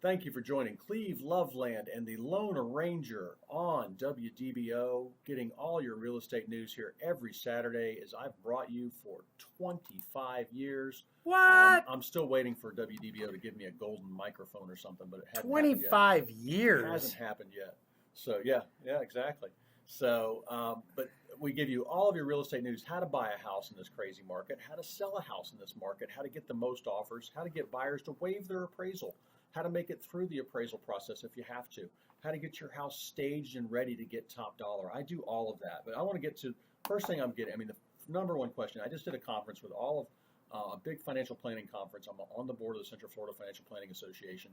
Thank you for joining Cleve Loveland and the Lone Ranger on WDBO, getting all your real estate news here every Saturday as I've brought you for 25 years. What? I'm still waiting for WDBO to give me a golden microphone or something, but it hasn't 25 years. It hasn't happened yet. So yeah, exactly. So, but we give you all of your real estate news, how to buy a house in this crazy market, how to sell a house in this market, how to get the most offers, how to get buyers to waive their appraisal, how to make it through the appraisal process if you have to, how to get your house staged and ready to get top dollar. I do all of that, but I want to get to first thing the number one question. I just did a conference with all of a big financial planning conference. I'm on the board of the Central Florida Financial Planning Association,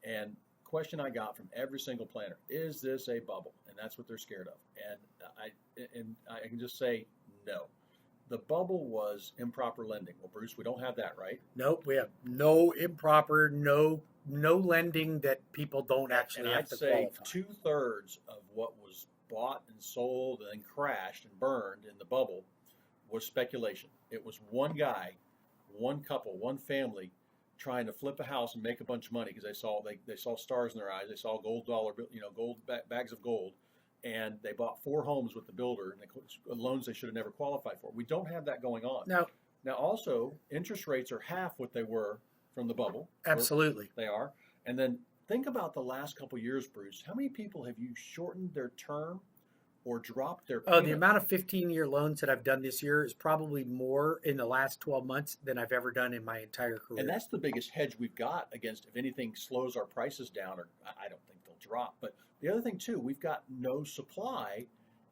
and question I got from every single planner: is this a bubble? And that's what they're scared of. And I can just say no. The bubble was improper lending. Well, Bruce, we don't have that, right? Nope, we have no improper, no lending that people don't actually have to qualify. I'd say 2/3 of what was bought and sold and then crashed and burned in the bubble was speculation. It was one guy, one couple, one family trying to flip a house and make a bunch of money because they saw stars in their eyes. They saw gold bags of gold, and they bought 4 homes with the builder and loans they should have never qualified for. We don't have that going on. Now also, interest rates are half what they were from the bubble. Absolutely. They are. And then think about the last couple of years, Bruce. How many people have you shortened their term or dropped their payment? The amount of 15-year loans that I've done this year is probably more in the last 12 months than I've ever done in my entire career. And that's the biggest hedge we've got against if anything slows our prices down, or I don't think they'll drop. But the other thing, too, we've got no supply.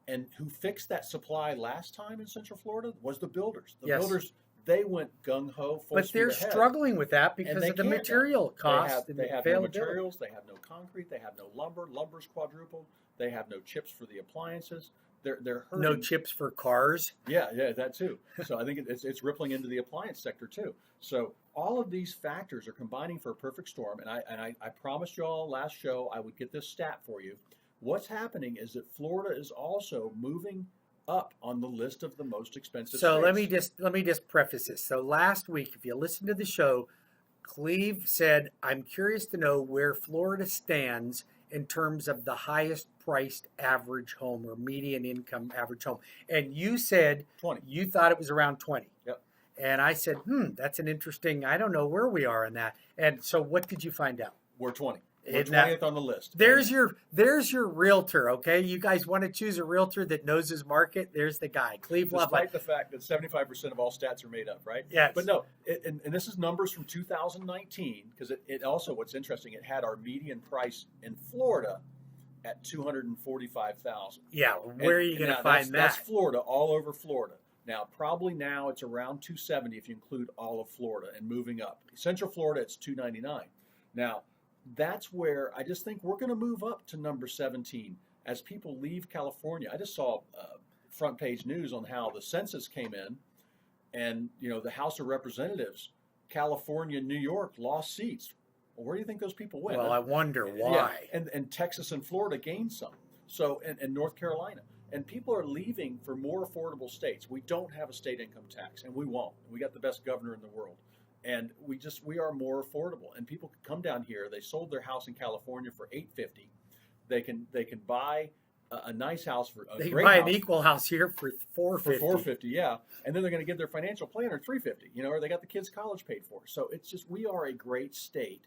And who fixed that supply last time in Central Florida was the builders. The builders, they went gung-ho, full but speed they're ahead. Struggling with that because of the material costs. They have no materials, they have no concrete, they have no lumber. Lumber's quadrupled. They have no chips for the appliances. They're hurting. No chips for cars. Yeah, that too. So I think it's rippling into the appliance sector too. So all of these factors are combining for a perfect storm. And I promised you all last show I would get this stat for you. What's happening is that Florida is also moving up on the list of the most expensive So states. let me just preface this. So last week, if you listen to the show, Cleve said, I'm curious to know where Florida stands in terms of the highest priced average home or median income average home. And you said 20. You thought it was around 20. Yep. And I said, that's an interesting, I don't know where we are in that. And so what did you find out? We're 20. We're 20th on the list. There's your realtor, okay? You guys want to choose a realtor that knows his market? There's the guy, Cleve Loveland. Despite the fact that 75% of all stats are made up, right? Yes. But no, and this is numbers from 2019, because it also, what's interesting, it had our median price in Florida at $245,000. Yeah, where are you going to find that? That's Florida, all over Florida. Now, probably now it's around 270 if you include all of Florida and moving up. Central Florida, it's 299. Now, that's where I just think we're going to move up to number 17 as people leave California. I just saw front page news on how the census came in, and the House of Representatives, California and New York lost seats. Well, where do you think those people went? Well, I wonder why. Yeah, and Texas and Florida gained some. So and North Carolina. And people are leaving for more affordable states. We don't have a state income tax, and we won't. We got the best governor in the world. And we are more affordable, and people can come down here. They sold their house in California for $850. They can buy a nice house for a they great can buy house an equal house here for $450. For $450, yeah. And then they're going to get their financial planner $350. Or they got the kids' college paid for. So it's just we are a great state,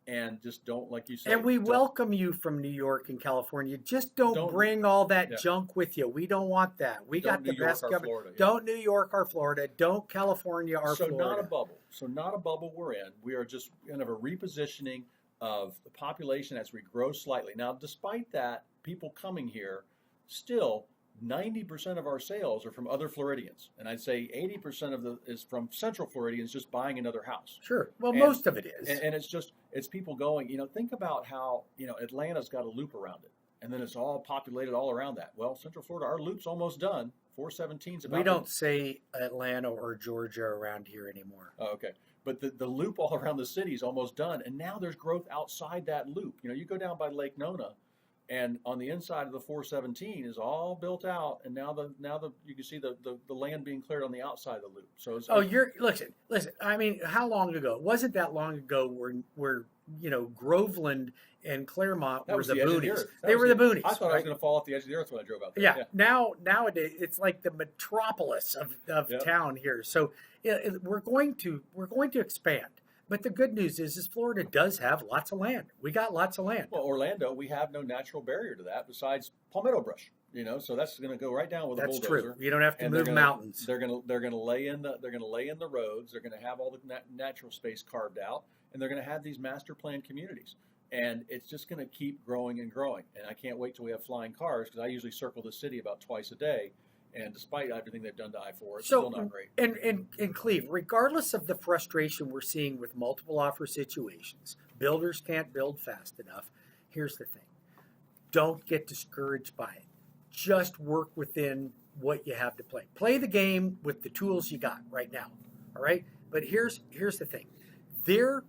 and just don't, like you said. And we welcome you from New York and California. Just don't bring all that junk with you. We don't want that. We got the best government. Don't New York or Florida. Don't California or Florida. So not a bubble. So not a bubble we're in. We are just kind of a repositioning of the population as we grow slightly. Now, despite that, people coming here, still 90% of our sales are from other Floridians. And I'd say 80% is from Central Floridians just buying another house. Sure. Well, most of it is. And it's people going, think about how, Atlanta's got a loop around it. And then it's all populated all around that. Well, Central Florida, our loop's almost done. 417's about. We don't say Atlanta or Georgia around here anymore. Oh, okay. But the loop all around the city is almost done. And now there's growth outside that loop. You go down by Lake Nona, And on the inside of the 417 is all built out, and now the you can see the land being cleared on the outside of the loop. So it's, Oh, you're listen. I mean, how long ago? It wasn't that long ago where Groveland and Claremont that were was the the edge of the boonies. earth. That They was were the boonies. I thought I right? was going to fall off the edge of the earth when I drove out there. Yeah. Nowadays it's like the metropolis of Yep. town here. So we're going to expand. But the good news is Florida does have lots of land. We got lots of land. Well, Orlando, we have no natural barrier to that besides palmetto brush. So that's going to go right down with a That's bulldozer. true. You don't have to And move mountains. They're going to lay in the roads. They're going to have all the natural space carved out, and they're going to have these master plan communities. And it's just going to keep growing and growing. And I can't wait till we have flying cars, because I usually circle the city about twice a day. And despite everything they've done to I-4, it's still not great. And Cleve, regardless of the frustration we're seeing with multiple offer situations, builders can't build fast enough. Here's the thing. Don't get discouraged by it. Just work within what you have to play. Play the game with the tools you got right now. All right? But here's the thing. There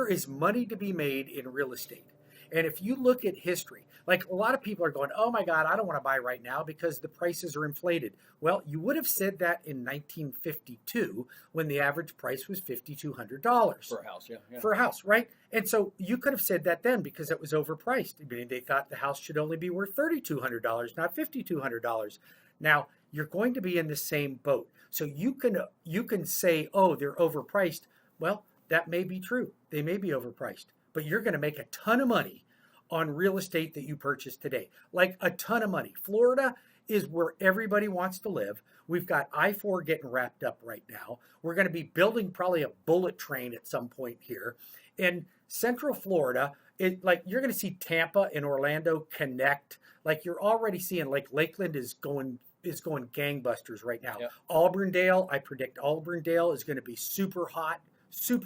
is money to be made in real estate. And if you look at history, like a lot of people are going, oh my God, I don't want to buy right now because the prices are inflated. Well, you would have said that in 1952 when the average price was $5,200. For a house, yeah. For a house, right? And so you could have said that then because it was overpriced. I mean, they thought the house should only be worth $3,200, not $5,200. Now, you're going to be in the same boat. So you can say, oh, they're overpriced. Well, that may be true. They may be overpriced. But you're going to make a ton of money on real estate that you purchase today. Like a ton of money. Florida is where everybody wants to live. We've got I-4 getting wrapped up right now. We're going to be building probably a bullet train at some point here. In Central Florida, you're going to see Tampa and Orlando connect. Like you're already seeing, like Lakeland is going gangbusters right now. Yep. Auburndale, I predict Auburndale is going to be super hot in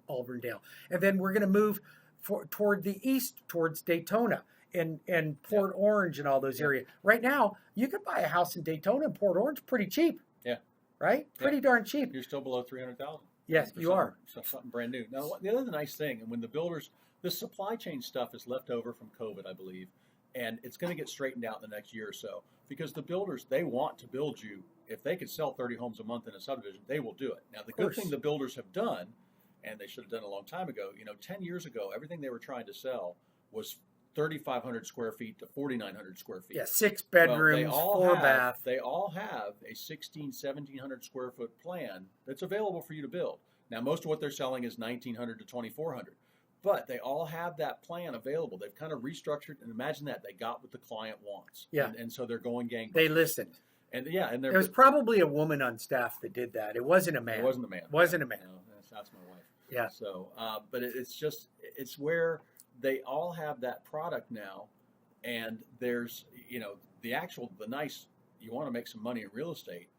Auburndale. And then we're going to move toward the east, towards Daytona and Port Orange and all those areas. Right now, you could buy a house in Daytona and Port Orange pretty cheap. Yeah. Right? Pretty darn cheap. You're still below $300,000. Yes, you are. Something brand new. Now, the other nice thing, and when the builders, the supply chain stuff is left over from COVID, I believe, and it's going to get straightened out in the next year or so, because the builders, they want to build you. If they could sell 30 homes a month in a subdivision, they will do it. Now, the good thing the builders have done, and they should have done a long time ago, 10 years ago, everything they were trying to sell was 3,500 square feet to 4,900 square feet. Yeah, 6 bedrooms, 4 bath. They all have a 1,700 square foot plan that's available for you to build. Now, most of what they're selling is 1,900 to 2,400. But they all have that plan available. They've kind of restructured, and imagine that. They got what the client wants. Yeah. And so they're going gangbusters. They listened. And there was probably a woman on staff that did that. It wasn't a man. It wasn't a man. Wasn't a man. No, that's my wife. Yeah. So, but it's where they all have that product now, and there's, the nice, you want to make some money in real estate.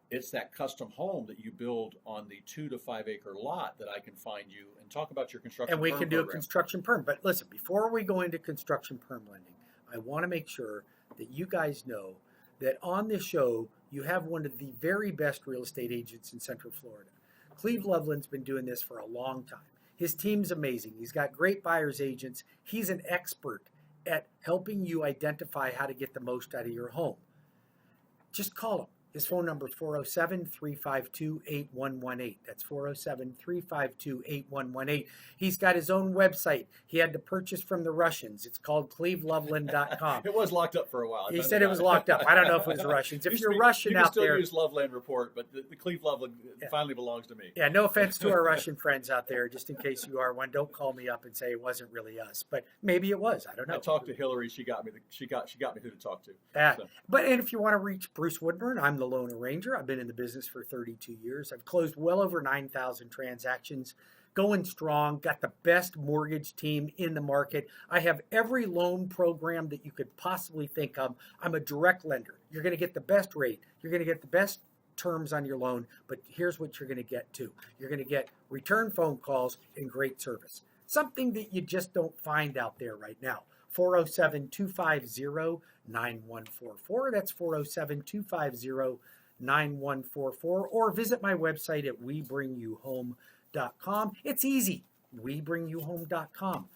It's that custom home that you build on the 2 to 5 acre lot that I can find you and talk about your construction. And we perm can do program. a construction perm. But listen, before we go into construction perm lending, I want to make sure that you guys know that on this show, you have one of the very best real estate agents in Central Florida. Cleve Loveland's been doing this for a long time. His team's amazing. He's got great buyer's agents. He's an expert at helping you identify how to get the most out of your home. Just call him. His phone number is 407-352-8118. That's 407-352-8118. He's got his own website. He had to purchase from the Russians. It's called cleveloveland.com. It was locked up for a while. He said it was locked up. I don't know if it was the Russians. If you're Russian out there. You can still use Loveland Report, but the Cleve Loveland finally belongs to me. Yeah, no offense to our Russian friends out there. Just in case you are one, don't call me up and say it wasn't really us. But maybe it was. I don't know. I talked to Hillary. She got me who to talk to. So. But if you want to reach Bruce Woodburn, I'm the loan arranger. I've been in the business for 32 years. I've closed well over 9,000 transactions, going strong, got the best mortgage team in the market. I have every loan program that you could possibly think of. I'm a direct lender. You're going to get the best rate. You're going to get the best terms on your loan, but here's what you're going to get too. You're going to get return phone calls and great service. Something that you just don't find out there right now. 407-250-9144. That's 407-250-9144. Or visit my website at WeBringYouHome.com. It's easy. WeBringYouHome.com.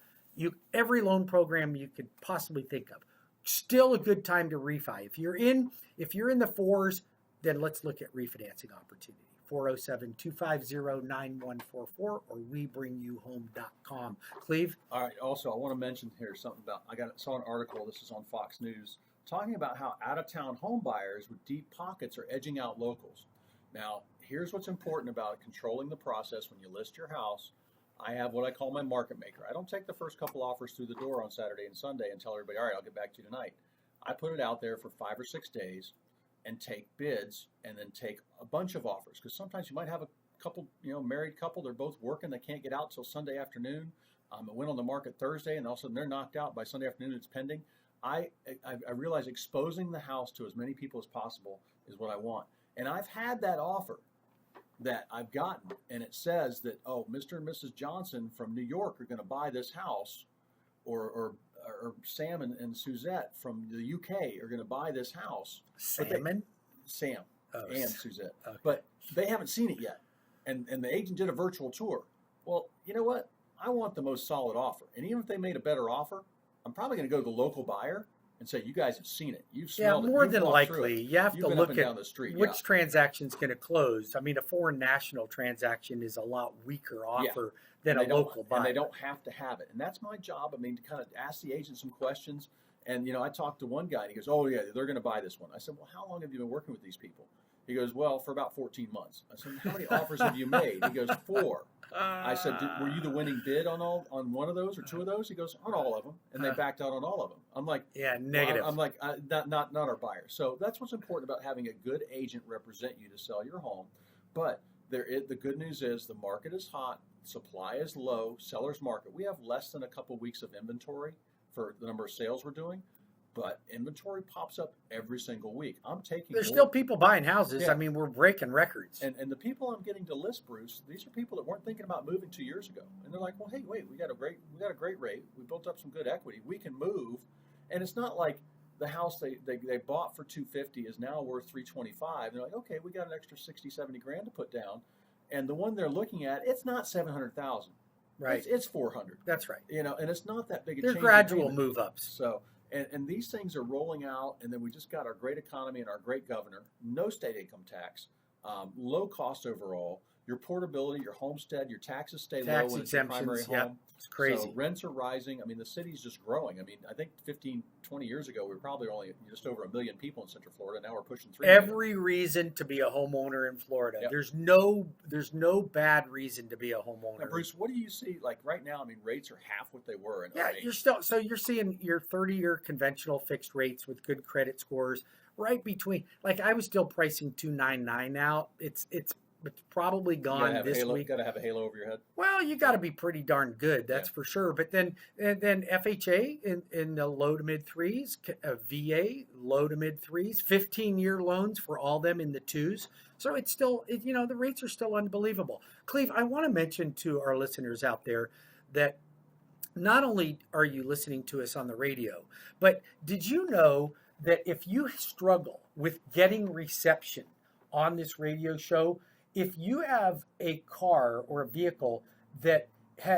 every loan program you could possibly think of. Still a good time to refi. If you're in the fours, then let's look at refinancing opportunity. 407-250-9144 or webringyouhome.com. Cleve? All right. Also, I want to mention here something about, saw an article, this is on Fox News, talking about how out-of-town home buyers with deep pockets are edging out locals. Now, here's what's important about controlling the process when you list your house. I have what I call my market maker. I don't take the first couple offers through the door on Saturday and Sunday and tell everybody, all right, I'll get back to you tonight. I put it out there for 5 or 6 days and take bids and then take a bunch of offers. Because sometimes you might have a couple, married couple, they're both working, they can't get out till Sunday afternoon. It went on the market Thursday and all of a sudden they're knocked out. By Sunday afternoon, it's pending. I realize exposing the house to as many people as possible is what I want. And I've had that offer that I've gotten, and it says that, oh, Mr. and Mrs. Johnson from New York are going to buy this house, or Sam and Suzette from the UK are going to buy this house. Sam and Suzette. Okay. But they haven't seen it yet, and the agent did a virtual tour. Well, you know what? I want the most solid offer, and even if they made a better offer, I'm probably going to go to the local buyer and say, you guys have seen it. You've smelled it. Yeah, more than likely. You have to look at which transaction's going to close. I mean, a foreign national transaction is a lot weaker offer than a local buyer. And they don't have to have it. And that's my job. I mean, to kind of ask the agent some questions. And, I talked to one guy, and he goes, oh, yeah, they're going to buy this one. I said, well, how long have you been working with these people? He goes, well, for about 14 months. I said, how many offers have you made? He goes, 4. I said, were you the winning bid on one of those or 2 of those? He goes, on all of them, and they backed out on all of them. I'm like, yeah, negative. Well, I'm like, not our buyer. So that's what's important about having a good agent represent you to sell your home. But the good news is the market is hot, supply is low, seller's market. We have less than a couple weeks of inventory for the number of sales we're doing. But inventory pops up every single week. There's still people buying houses. Yeah. I mean, we're breaking records. And the people I'm getting to list, Bruce, these are people that weren't thinking about moving 2 years ago. And they're like, well, hey, wait, we got a great rate. We built up some good equity. We can move. And it's not like the house they bought for $250 is now worth $325. They're like, okay, we got an extra $60-70 grand to put down. And the one they're looking at, it's not $700,000. Right. It's $400. That's right. And it's not that big a change. They're gradual move ups. So. And these things are rolling out, and then we just got our great economy and our great governor, no state income tax, low cost overall, your portability, your homestead, your taxes stay low when it's your primary home. It's crazy. So rents are rising. I mean, the city's just growing. I mean, I think 15, 20 years ago, we were probably only just over 1 million people in Central Florida. Now we're pushing 3 million. Every reason to be a homeowner in Florida. Yep. There's no bad reason to be a homeowner. Now, Bruce, what do you see? Like right now, I mean, rates are half what they were in 08. You're seeing your 30-year conventional fixed rates with good credit scores right between. Like I was still pricing 299 out. It's probably gone this week. Got to have a halo over your head. Well, you got to be pretty darn good, that's for sure. But then FHA in the low to mid 3s, VA low to mid 3s, 15-year loans for all them in the 2s. So it's still, the rates are still unbelievable. Cleve, I want to mention to our listeners out there that not only are you listening to us on the radio, but did you know that if you struggle with getting reception on this radio show, if you have a car or a vehicle that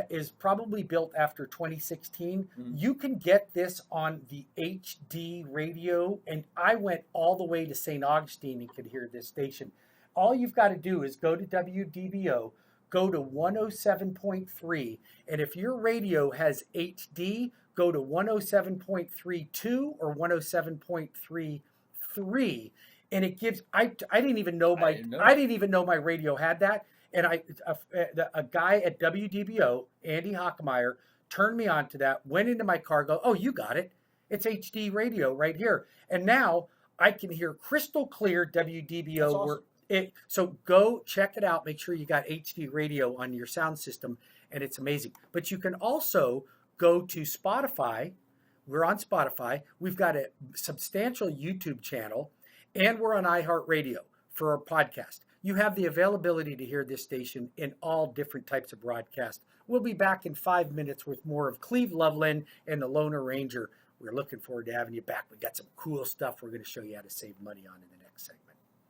is probably built after 2016, you can get this on the HD radio. And I went all the way to St. Augustine and could hear this station. All you've got to do is go to WDBO, go to 107.3. And if your radio has HD, go to 107.32 or 107.33. And it gives. I didn't even know my radio had that. And a guy at WDBO, Andy Hockmeyer, turned me on to that. Went into my car. Go, oh, you got it. It's HD radio right here. And now I can hear crystal clear WDBO. That's awesome. So go check it out. Make sure you got HD radio on your sound system, and it's amazing. But you can also go to Spotify. We're on Spotify. We've got a substantial YouTube channel. And we're on iHeartRadio for our podcast. You have the availability to hear this station in all different types of broadcasts. We'll be back in 5 minutes with more of Cleve Loveland and the Loner Ranger. We're looking forward to having you back. We got some cool stuff we're going to show you how to save money on in